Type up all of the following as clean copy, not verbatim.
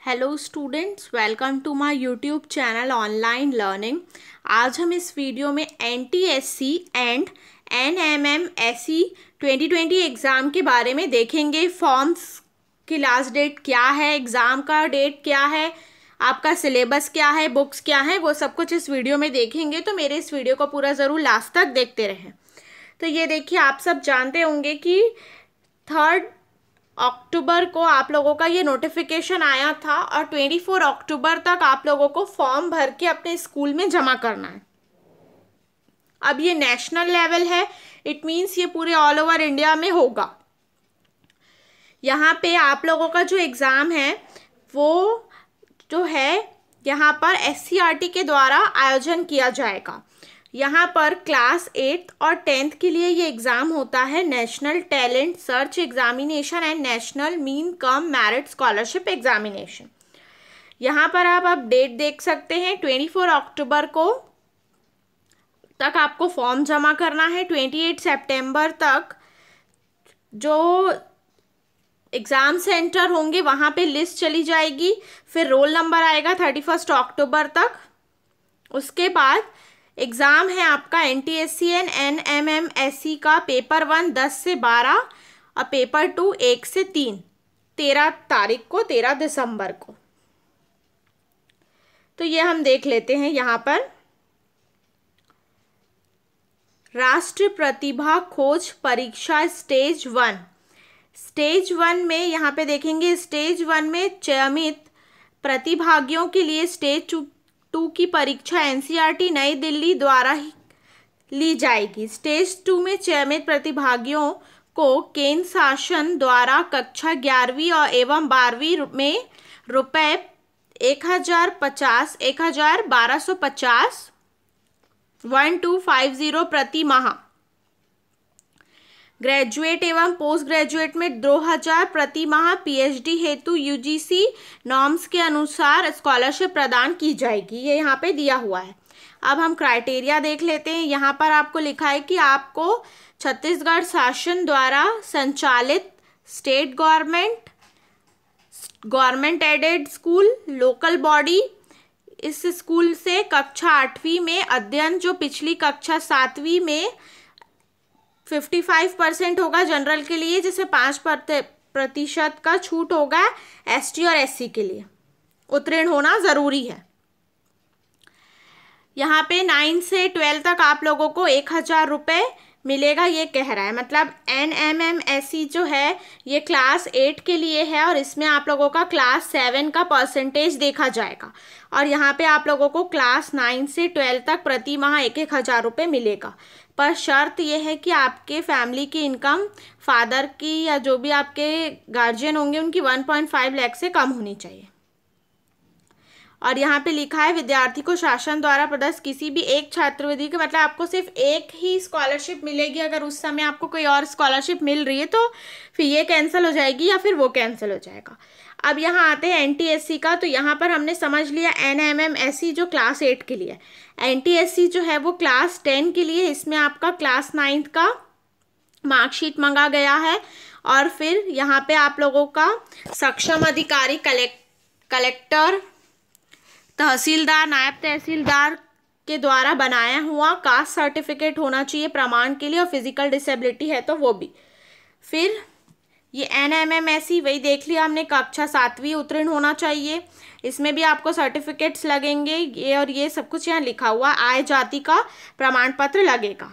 Hello students, welcome to my YouTube channel online learning. आज हम इस वीडियो में NTSC एंड NMMSE 2020 एग्ज़ाम के बारे में देखेंगे। फॉर्म्स की लास्ट डेट क्या है, एग्ज़ाम का डेट क्या है, आपका सिलेबस क्या है, बुक्स क्या है, वो सब कुछ इस वीडियो में देखेंगे। तो मेरे इस वीडियो को पूरा ज़रूर लास्ट तक देखते रहें। तो ये देखिए, आप सब जानते होंगे कि 3 अक्टूबर को आप लोगों का ये नोटिफिकेशन आया था और 24 अक्टूबर तक आप लोगों को फॉर्म भर के अपने स्कूल में जमा करना है। अब ये नेशनल लेवल है, इट मीन्स ये पूरे ऑल ओवर इंडिया में होगा। यहाँ पे आप लोगों का जो एग्ज़ाम है वो जो है यहाँ पर SCRT के द्वारा आयोजन किया जाएगा। यहाँ पर क्लास 8 और 10th के लिए ये एग्ज़ाम होता है national talent search examination and national mean cum merit scholarship examination. यहाँ पर आप अब डेट देख सकते हैं, 24 अक्टूबर को तक आपको फॉर्म जमा करना है। 28 सितंबर तक जो एग्ज़ाम सेंटर होंगे वहाँ पे लिस्ट चली जाएगी, फिर रोल नंबर आएगा 31 अक्टूबर तक। उसके बाद एग्ज़ाम है आपका NTSC एंड NMMSE का पेपर 1 10 से 12 और पेपर 2 1 से 3 13 तारीख को, 13 दिसंबर को। तो ये हम देख लेते हैं। यहाँ पर राष्ट्रीय प्रतिभा खोज परीक्षा स्टेज 1 में यहाँ पे देखेंगे, स्टेज 1 में चयनित प्रतिभागियों के लिए स्टेज 2 की परीक्षा NCERT नई दिल्ली द्वारा ली जाएगी। स्टेज 2 में चयनित प्रतिभागियों को केंद्र शासन द्वारा कक्षा 11वीं और एवं 12वीं में रुपये 1250 1250 प्रति माह, ग्रेजुएट एवं पोस्ट ग्रेजुएट में 2000 प्रति माह, PhD हेतु UGC नॉर्म्स के अनुसार स्कॉलरशिप प्रदान की जाएगी। ये यहाँ पे दिया हुआ है। अब हम क्राइटेरिया देख लेते हैं। यहाँ पर आपको लिखा है कि आपको छत्तीसगढ़ शासन द्वारा संचालित state government aided school, local body, इस स्कूल से कक्षा 8वीं में अध्ययन जो पिछली कक्षा 7वीं में 55% होगा जनरल के लिए, जिससे 5% का छूट होगा ST और SC के लिए, उत्तीर्ण होना ज़रूरी है। यहाँ पे 9 से 12 तक आप लोगों को 1000 रुपये मिलेगा, ये कह रहा है। मतलब NMMSE जो है ये क्लास 8 के लिए है और इसमें आप लोगों का क्लास 7 का परसेंटेज देखा जाएगा। और यहाँ पे आप लोगों को क्लास 9 से 12 तक प्रति माह 1,000 रुपये मिलेगा। पर शर्त यह है कि आपके फैमिली की इनकम, फादर की या जो भी आपके गार्जियन होंगे उनकी 1.5 लाख से कम होनी चाहिए। और यहाँ पे लिखा है विद्यार्थी को शासन द्वारा प्रदत्त किसी भी एक छात्रवृत्ति के, मतलब आपको सिर्फ एक ही स्कॉलरशिप मिलेगी। अगर उस समय आपको कोई और स्कॉलरशिप मिल रही है तो फिर ये कैंसिल हो जाएगी या फिर वो कैंसिल हो जाएगा। अब यहाँ आते हैं NTSC का। तो यहाँ पर हमने समझ लिया NMMSE जो क्लास 8 के लिए, NTSC जो है वो क्लास 10 के लिए। इसमें आपका क्लास 9 का मार्कशीट मंगा गया है और फिर यहाँ पे आप लोगों का सक्षम अधिकारी, कलेक्टर, तहसीलदार, नायब तहसीलदार के द्वारा बनाया हुआ कास्ट सर्टिफिकेट होना चाहिए प्रमाण के लिए, और फिजिकल डिसेबिलिटी है तो वो भी। फिर ये NMMSE वही देख लिया हमने, कक्षा 7वीं उत्तीर्ण होना चाहिए। इसमें भी आपको सर्टिफिकेट्स लगेंगे, ये और ये सब कुछ यहाँ लिखा हुआ। आय जाति का प्रमाण पत्र लगेगा,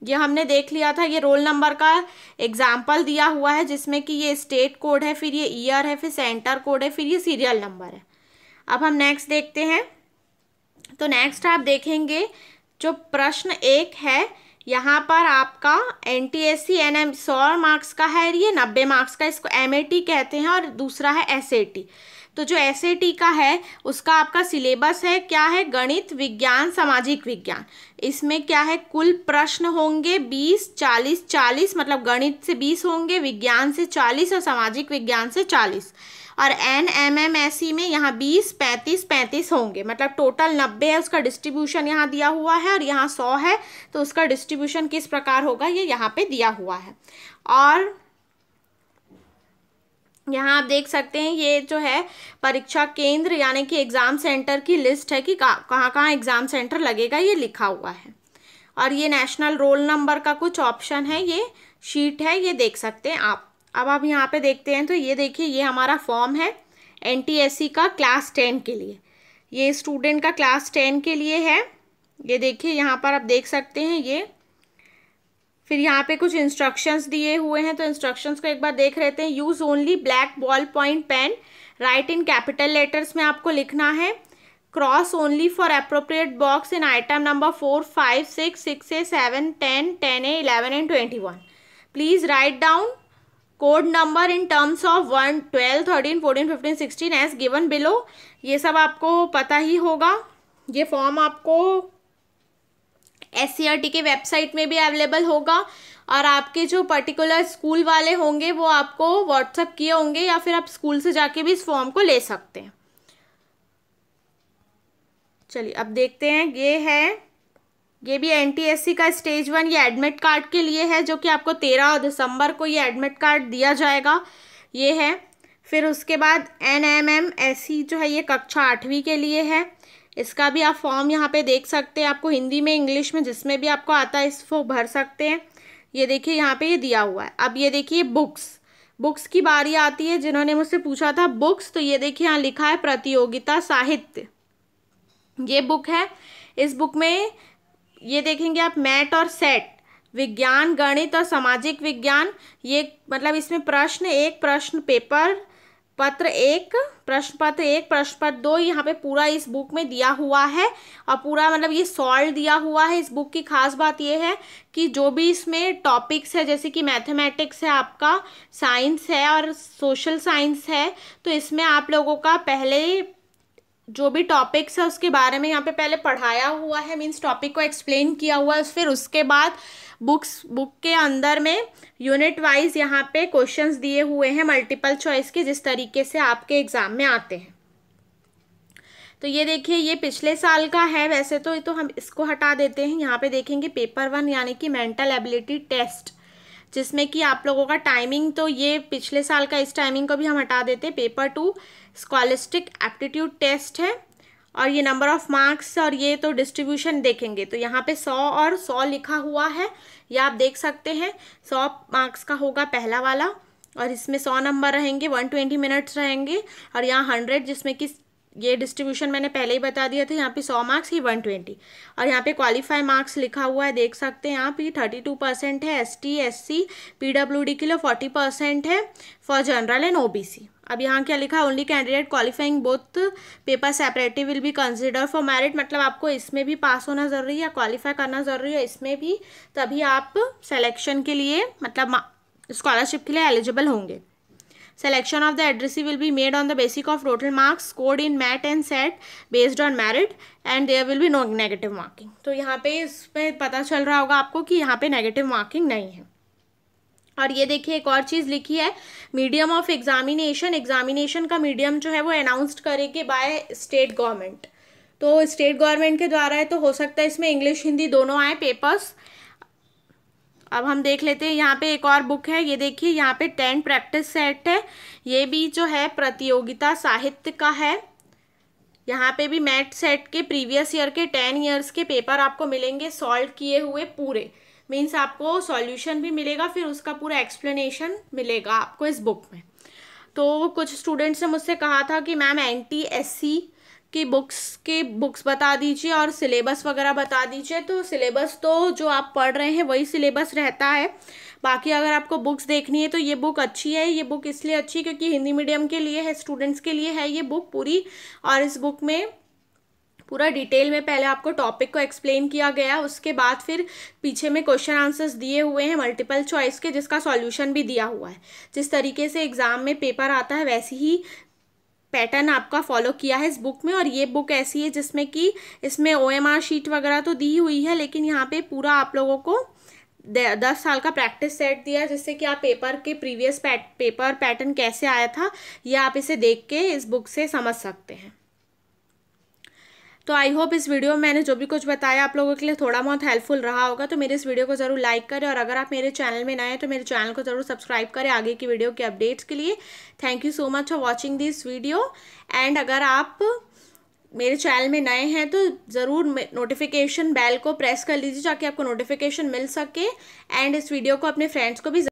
ये हमने देख लिया था। ये रोल नंबर का एग्जाम्पल दिया हुआ है जिसमें कि ये स्टेट कोड है, फिर ये ईयर है, फिर सेंटर कोड है, फिर ये सीरियल नंबर है। अब हम नेक्स्ट देखते हैं। तो नेक्स्ट आप देखेंगे जो प्रश्न 1 है, यहाँ पर आपका NTSC NM 100 मार्क्स का है, ये 90 मार्क्स का, इसको MAT कहते हैं, और दूसरा है SAT। तो जो SAT का है उसका आपका सिलेबस है क्या है, गणित, विज्ञान, सामाजिक विज्ञान। इसमें क्या है, कुल प्रश्न होंगे 20, 40, 40, मतलब गणित से 20 होंगे, विज्ञान से 40 और सामाजिक विज्ञान से 40। और NMMSE में यहाँ 20, 35, 35 होंगे, मतलब टोटल 90 है। उसका डिस्ट्रीब्यूशन यहाँ दिया हुआ है और यहाँ 100 है, तो उसका डिस्ट्रीब्यूशन किस प्रकार होगा ये यहाँ पे दिया हुआ है। और यहाँ आप देख सकते हैं ये जो है परीक्षा केंद्र यानी कि एग्ज़ाम सेंटर की लिस्ट है कि कहाँ कहाँ एग्ज़ाम सेंटर लगेगा, ये लिखा हुआ है। और ये नेशनल रोल नंबर का कुछ ऑप्शन है, ये शीट है, ये देख सकते हैं आप। अब आप यहाँ पे देखते हैं तो ये देखिए ये हमारा फॉर्म है NTSC का क्लास 10 के लिए। ये स्टूडेंट का क्लास 10 के लिए है। ये देखिए यहाँ पर आप देख सकते हैं ये। फिर यहाँ पे कुछ इंस्ट्रक्शंस दिए हुए हैं, तो इंस्ट्रक्शंस को एक बार देख लेते हैं। Use only black ball point pen, write in capital letters में आपको लिखना है। Cross only for appropriate box in item number 4, 5, 6, 6A, 7, 10, 10A, 11 and 21। Please write down code number in terms of 1, 12, 13, 14, 15, 16 as given below. ये सब आपको पता ही होगा। ये फॉर्म आपको SCERT के वेबसाइट में भी अवेलेबल होगा, और आपके जो पर्टिकुलर स्कूल वाले होंगे वो आपको व्हाट्सएप किए होंगे, या फिर आप स्कूल से जाके भी इस फॉर्म को ले सकते हैं। चलिए अब देखते हैं, ये भी NTSC का स्टेज 1 ये एडमिट कार्ड के लिए है, जो कि आपको 13 दिसंबर को ये एडमिट कार्ड दिया जाएगा, ये है। फिर उसके बाद NMMSE जो है ये कक्षा 8वीं के लिए है। इसका भी आप फॉर्म यहाँ पे देख सकते हैं, आपको हिंदी में इंग्लिश में जिसमें भी आपको आता है इसको भर सकते हैं। ये देखिए यहाँ पे ये दिया हुआ है। अब ये देखिए बुक्स की बारी आती है। जिन्होंने मुझसे पूछा था बुक्स, तो ये देखिए यहाँ लिखा है प्रतियोगिता साहित्य, ये बुक है। इस बुक में ये देखेंगे आप मैथ और सेट, विज्ञान, गणित और सामाजिक विज्ञान, ये मतलब इसमें प्रश्न 1, प्रश्न पत्र 1, प्रश्न पत्र 1, प्रश्न पत्र 2 यहाँ पे पूरा इस बुक में दिया हुआ है, और पूरा मतलब ये सॉल्व दिया हुआ है। इस बुक की खास बात ये है कि जो भी इसमें टॉपिक्स है, जैसे कि मैथमेटिक्स है, आपका साइंस है और सोशल साइंस है, तो इसमें आप लोगों का पहले जो भी टॉपिक्स है उसके बारे में यहाँ पे पहले पढ़ाया हुआ है, मीन्स टॉपिक को एक्सप्लेन किया हुआ है। फिर उसके बाद बुक के अंदर में यूनिट वाइज यहाँ पे क्वेश्चंस दिए हुए हैं मल्टीपल चॉइस के, जिस तरीके से आपके एग्जाम में आते हैं। तो ये देखिए ये पिछले साल का है वैसे तो हम इसको हटा देते हैं। यहाँ पे देखेंगे पेपर 1 यानी कि मेंटल एबिलिटी टेस्ट, जिसमें कि आप लोगों का टाइमिंग, तो ये पिछले साल का इस टाइमिंग को भी हम हटा देते हैं। पेपर 2 स्कॉलिस्टिक एप्टीट्यूड टेस्ट है, और ये नंबर ऑफ मार्क्स, और ये तो डिस्ट्रीब्यूशन देखेंगे तो यहाँ पे 100 और 100 लिखा हुआ है, ये आप देख सकते हैं। 100 मार्क्स का होगा पहला वाला, और इसमें 100 नंबर रहेंगे, 120 मिनट्स रहेंगे, और यहाँ 100 जिसमें कि ये डिस्ट्रीब्यूशन मैंने पहले ही बता दिया था। यहाँ पे 100 मार्क्स ही 120, और यहाँ पे क्वालिफाई मार्क्स लिखा हुआ है, देख सकते हैं आप। ये 32% है ST SC PWD के लिए, 40% है फॉर जनरल एंड OBC। अब यहाँ क्या लिखा है, only candidate qualifying both paper separately will be consider for merit, मतलब आपको इसमें भी पास होना ज़रूरी है या क्वालिफाई करना ज़रूरी है इसमें भी, तभी आप सिलेक्शन के लिए मतलब स्कॉलरशिप के लिए एलिजिबल होंगे। Selection of the addressee will be made on the basis of total marks scored in MAT and SAT based on merit, and there will be no negative marking। तो यहाँ पे इसमें पता चल रहा होगा आपको कि यहाँ पे नेगेटिव मार्किंग नहीं है। और ये देखिए एक और चीज़ लिखी है, मीडियम ऑफ एग्जामिनेशन का मीडियम जो है वो अनाउंस्ड करेगी बाय स्टेट गवर्नमेंट। तो स्टेट गवर्नमेंट के द्वारा है, तो हो सकता है इसमें इंग्लिश हिंदी दोनों आए पेपर्स। अब हम देख लेते हैं, यहाँ पे एक और बुक है, ये देखिए यहाँ पे 10 प्रैक्टिस सेट है, ये भी जो है प्रतियोगिता साहित्य का है। यहाँ पे भी मैथ सेट के प्रीवियस ईयर के 10 ईयर्स के पेपर आपको मिलेंगे सॉल्व किए हुए पूरे, मीन्स आपको सॉल्यूशन भी मिलेगा, फिर उसका पूरा एक्सप्लेनेशन मिलेगा आपको इस बुक में। तो कुछ स्टूडेंट्स ने मुझसे कहा था कि मैम NTSC की बुक्स बता दीजिए और सिलेबस वगैरह बता दीजिए। तो सिलेबस तो जो आप पढ़ रहे हैं वही सिलेबस रहता है, बाकी अगर आपको बुक्स देखनी है तो ये बुक अच्छी है। ये बुक इसलिए अच्छी क्योंकि हिंदी मीडियम के लिए है, स्टूडेंट्स के लिए है ये बुक पूरी, और इस बुक में पूरा डिटेल में पहले आपको टॉपिक को एक्सप्लेन किया गया, उसके बाद फिर पीछे में क्वेश्चन आंसर्स दिए हुए हैं मल्टीपल चॉइस के, जिसका सॉल्यूशन भी दिया हुआ है। जिस तरीके से एग्ज़ाम में पेपर आता है वैसे ही पैटर्न आपका फॉलो किया है इस बुक में। और ये बुक ऐसी है जिसमें कि इसमें OMR शीट वगैरह तो दी हुई है, लेकिन यहाँ पे पूरा आप लोगों को 10 साल का प्रैक्टिस सेट दिया है, जिससे कि आप पेपर के प्रीवियस पेपर पैटर्न कैसे आया था ये आप इसे देख के इस बुक से समझ सकते हैं। तो आई होप इस वीडियो में मैंने जो भी कुछ बताया आप लोगों के लिए थोड़ा बहुत हेल्पफुल रहा होगा। तो मेरे इस वीडियो को ज़रूर लाइक करें, और अगर आप मेरे चैनल में नए हैं तो मेरे चैनल को ज़रूर सब्सक्राइब करें आगे की वीडियो के अपडेट्स के लिए। Thank you so much for watching this video. And अगर आप मेरे चैनल में नए हैं तो ज़रूर नोटिफिकेशन बेल को प्रेस कर लीजिए ताकि आपको नोटिफिकेशन मिल सके। एंड इस वीडियो को अपने फ्रेंड्स को भी